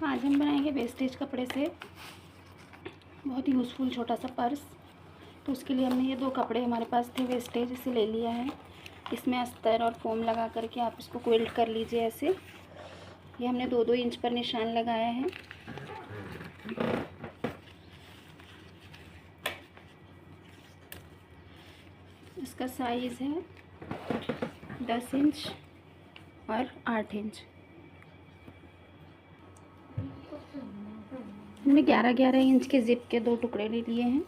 आज हम बनाएंगे वेस्टेज कपड़े से बहुत ही यूज़फुल छोटा सा पर्स। तो उसके लिए हमने ये दो कपड़े हमारे पास थे वेस्टेज, इसे ले लिया है। इसमें अस्तर और फोम लगा करके आप इसको क्विल्ट कर लीजिए ऐसे। ये हमने 2-2 इंच पर निशान लगाया है। इसका साइज़ है 10 इंच और 8 इंच। हमने 11-11 इंच के ज़िप के 2 टुकड़े ले लिए हैं।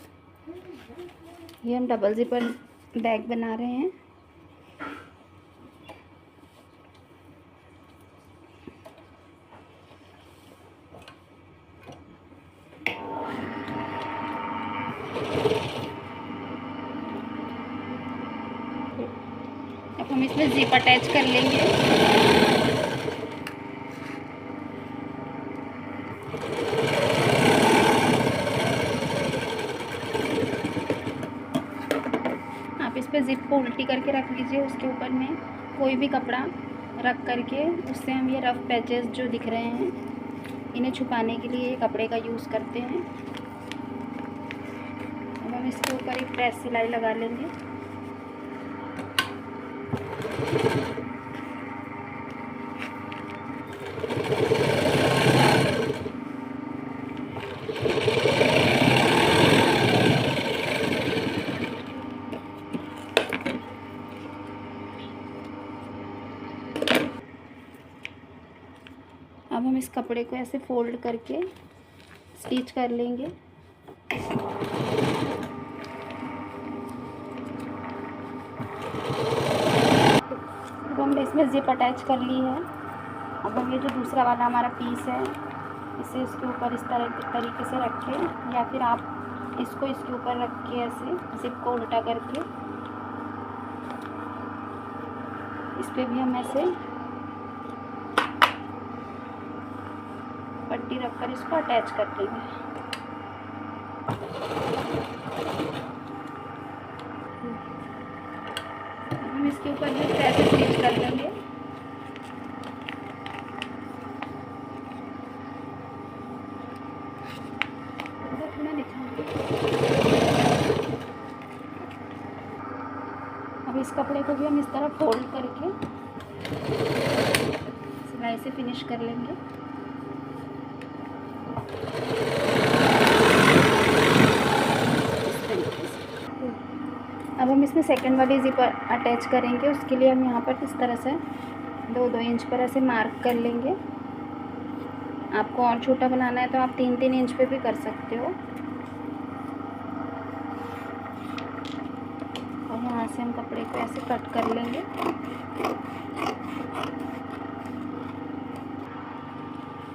ये हम डबल ज़िपर बैग बना रहे हैं। अब हम इसमें ज़िप अटैच कर लेंगे। आप इस पर ज़िप को उल्टी करके रख लीजिए। उसके ऊपर में कोई भी कपड़ा रख करके उससे हम ये रफ़ पैचेस जो दिख रहे हैं इन्हें छुपाने के लिए कपड़े का यूज़ करते हैं। अब हम इसके ऊपर एक प्रेस सिलाई लगा लेंगे। अब हम इस कपड़े को ऐसे फोल्ड करके स्टिच कर लेंगे। अब हमने इसमें ज़िप अटैच कर ली है। अब हम ये जो दूसरा वाला हमारा पीस है इसे इसके ऊपर इस तरीके से रखें, या फिर आप इसको इसके ऊपर रख के ऐसे ज़िप को उल्टा करके इस पर भी हम ऐसे पट्टी रखकर इसको अटैच कर देंगे। हम इसके ऊपर भी ऐसे स्टिच कर लेंगे। अब इस कपड़े को भी हम इस तरह फोल्ड करके सिलाई से फिनिश कर लेंगे। अब हम इसमें सेकंड वाली ज़िप अटैच करेंगे। उसके लिए हम यहाँ पर इस तरह से 2-2 इंच पर ऐसे मार्क कर लेंगे। आपको और छोटा बनाना है तो आप 3-3 इंच पे भी कर सकते हो। और यहाँ से हम कपड़े को ऐसे कट कर लेंगे।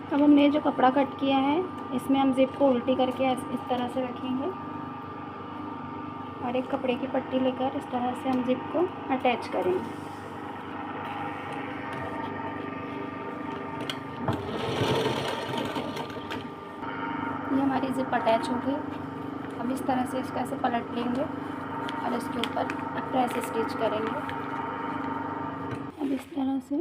अब हमने जो कपड़ा कट किया है इसमें हम ज़िप को उल्टी करके इस तरह से रखेंगे और एक कपड़े की पट्टी लेकर इस तरह से हम ज़िप को अटैच करेंगे। ये हमारी ज़िप अटैच हो गई। अब इस तरह से इसको ऐसे पलट लेंगे और इसके ऊपर प्रेस स्टिच करेंगे। अब इस तरह से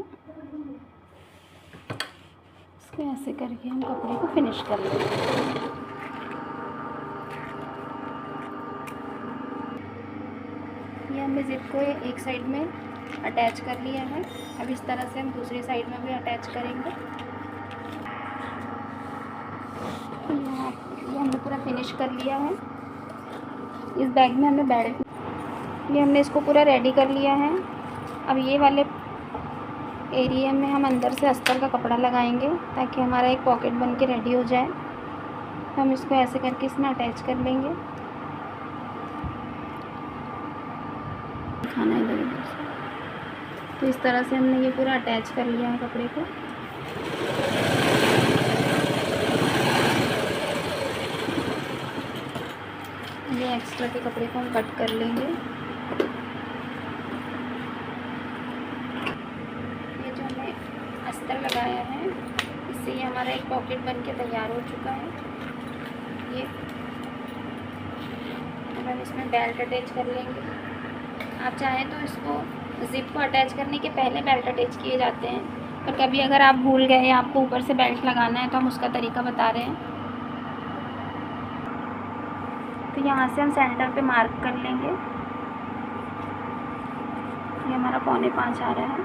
इसको ऐसे करके हम कपड़े को फिनिश कर लेंगे। ये हमने ज़िप को एक साइड में अटैच कर लिया है। अब इस तरह से हम दूसरी साइड में भी अटैच करेंगे। ये हमने पूरा फिनिश कर लिया है। इस बैग में हमने बेल्ट, ये हमने इसको पूरा रेडी कर लिया है। अब ये वाले एरिया में हम अंदर से अस्तर का कपड़ा लगाएंगे ताकि हमारा एक पॉकेट बन के रेडी हो जाए। हम इसको ऐसे करके इसमें अटैच कर लेंगे। खाना इधर उधर से। तो इस तरह से हमने ये पूरा अटैच कर लिया है कपड़े को। ये एक्स्ट्रा के कपड़े को हम कट कर लेंगे। ये जो हमने अस्तर लगाया है इससे ये हमारा एक पॉकेट बन के तैयार हो चुका है। ये हम इसमें बेल्ट अटैच कर लेंगे। आप चाहें तो इसको ज़िप को अटैच करने के पहले बेल्ट अटैच किए जाते हैं, पर कभी अगर आप भूल गए या आपको ऊपर से बेल्ट लगाना है तो हम उसका तरीका बता रहे हैं। तो यहाँ से हम सेंटर पे मार्क कर लेंगे। ये हमारा 4.25 आ रहा है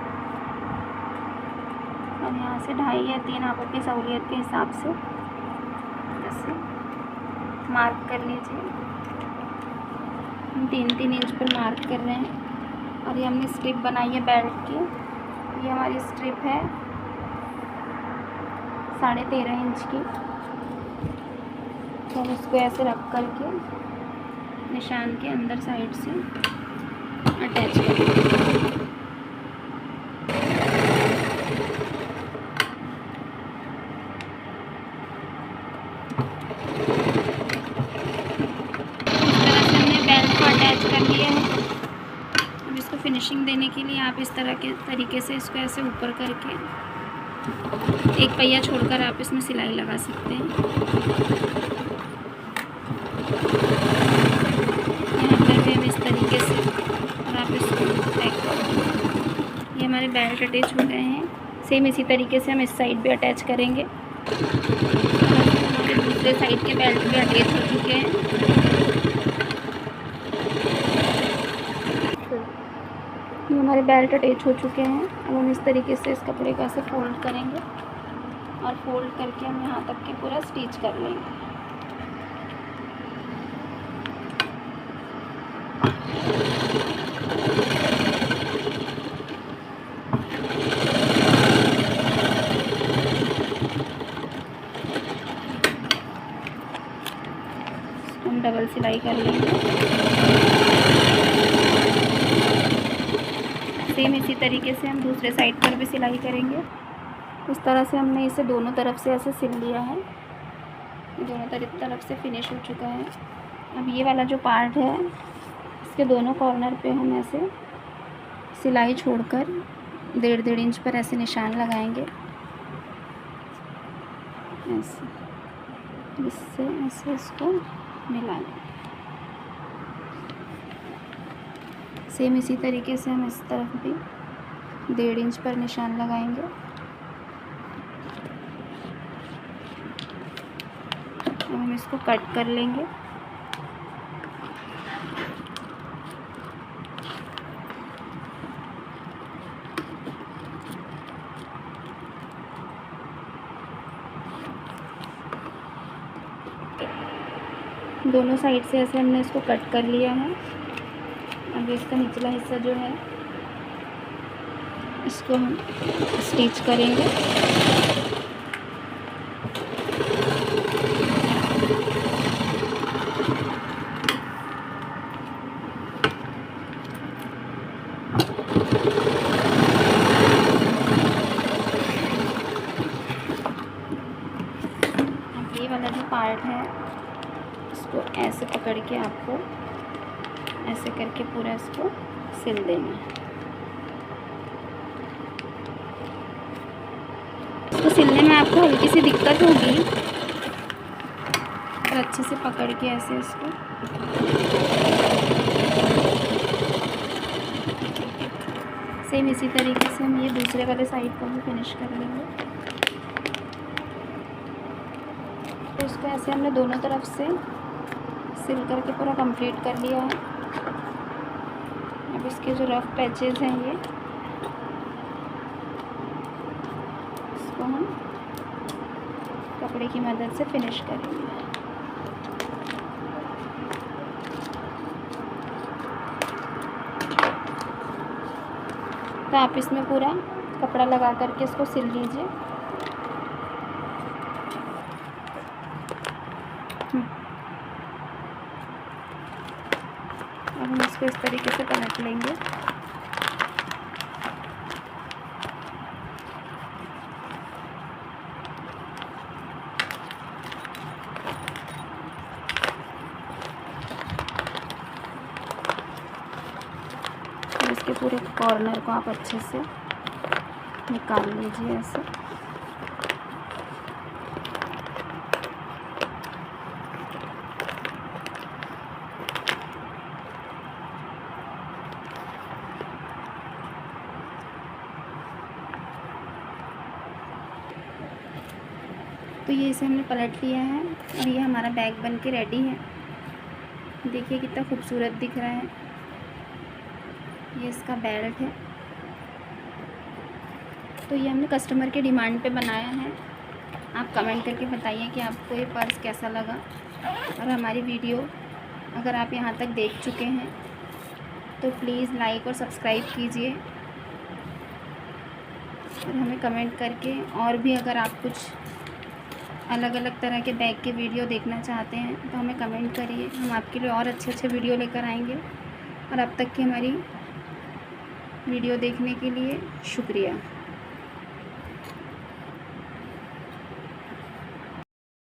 और यहाँ से 2.5 या 3 आप अपनी सहूलियत के हिसाब से ऐसे मार्क कर लीजिए। हम 3-3 इंच पर मार्क कर रहे हैं और ये हमने स्ट्रिप बनाई है बेल्ट की। ये हमारी स्ट्रिप है 13.5 इंच की। तो हम इसको ऐसे रख करके निशान के अंदर साइड से अटैच करेंगे। अटैच कर लिया है। अब इसको फिनिशिंग देने के लिए आप इस तरह के तरीके से इसको ऐसे ऊपर करके एक पहिया छोड़कर आप इसमें सिलाई लगा सकते हैं। यहाँ पर भी हम इस तरीके से और आप इसको पैक कर देंगे। ये हमारे बेल्ट अटैच हो गए हैं। सेम इसी तरीके से हम इस साइड भी अटैच करेंगे। हमारे दूसरे साइड के बेल्ट भी अटैच हो चुके हैं। ये हमारे बेल्ट अटैच हो चुके हैं। अब हम इस तरीके से इस कपड़े को ऐसे फोल्ड करेंगे और फोल्ड करके हम यहाँ तक के पूरा स्टिच कर लेंगे। हम डबल सिलाई कर लेंगे। सेम इसी तरीके से हम दूसरे साइड पर भी सिलाई करेंगे। इस तरह से हमने इसे दोनों तरफ से ऐसे सिल लिया है। दोनों तरफ से फिनिश हो चुका है। अब ये वाला जो पार्ट है इसके दोनों कॉर्नर पे हम ऐसे सिलाई छोड़कर 1.5 इंच पर ऐसे निशान लगाएंगे। ऐसे इससे ऐसे इसको मिला लें। सेम इसी तरीके से हम इस तरफ भी 1.5 इंच पर निशान लगाएंगे। अब हम इसको कट कर लेंगे। दोनों साइड से ऐसे हमने इसको कट कर लिया है। अब इसका निचला हिस्सा जो है इसको हम स्टिच करेंगे। अब ये वाला जो पार्ट है इसको ऐसे पकड़ के आपको ऐसे करके पूरा इसको सिल देना है। इसको सिलने में आपको हल्की सी दिक्कत होगी और अच्छे से पकड़ के ऐसे इसको सेम इसी तरीके से हम ये दूसरे वाले साइड को भी फिनिश कर लेंगे। तो इसको ऐसे हमने दोनों तरफ से सिल करके पूरा कंप्लीट कर लिया है। अब इसके जो रफ पैचेस हैं ये इसको हम कपड़े की मदद से फिनिश करेंगे। तो आप इसमें पूरा कपड़ा लगा करके इसको सिल लीजिए। अब हम इसको इस तरीके से पलट लेंगे। इसके पूरे कॉर्नर को आप अच्छे से निकाल लीजिए ऐसे। तो ये इसे हमने पलट लिया है और ये हमारा बैग बन के रेडी है। देखिए कितना खूबसूरत दिख रहा है। ये इसका बेल्ट है। तो ये हमने कस्टमर के डिमांड पे बनाया है। आप कमेंट करके बताइए कि आपको ये पर्स कैसा लगा। और हमारी वीडियो अगर आप यहाँ तक देख चुके हैं तो प्लीज़ लाइक और सब्सक्राइब कीजिए और हमें कमेंट करके, और भी अगर आप कुछ अलग अलग तरह के बैग के वीडियो देखना चाहते हैं तो हमें कमेंट करिए। हम आपके लिए और अच्छे अच्छे वीडियो लेकर आएंगे। और अब तक की हमारी वीडियो देखने के लिए शुक्रिया।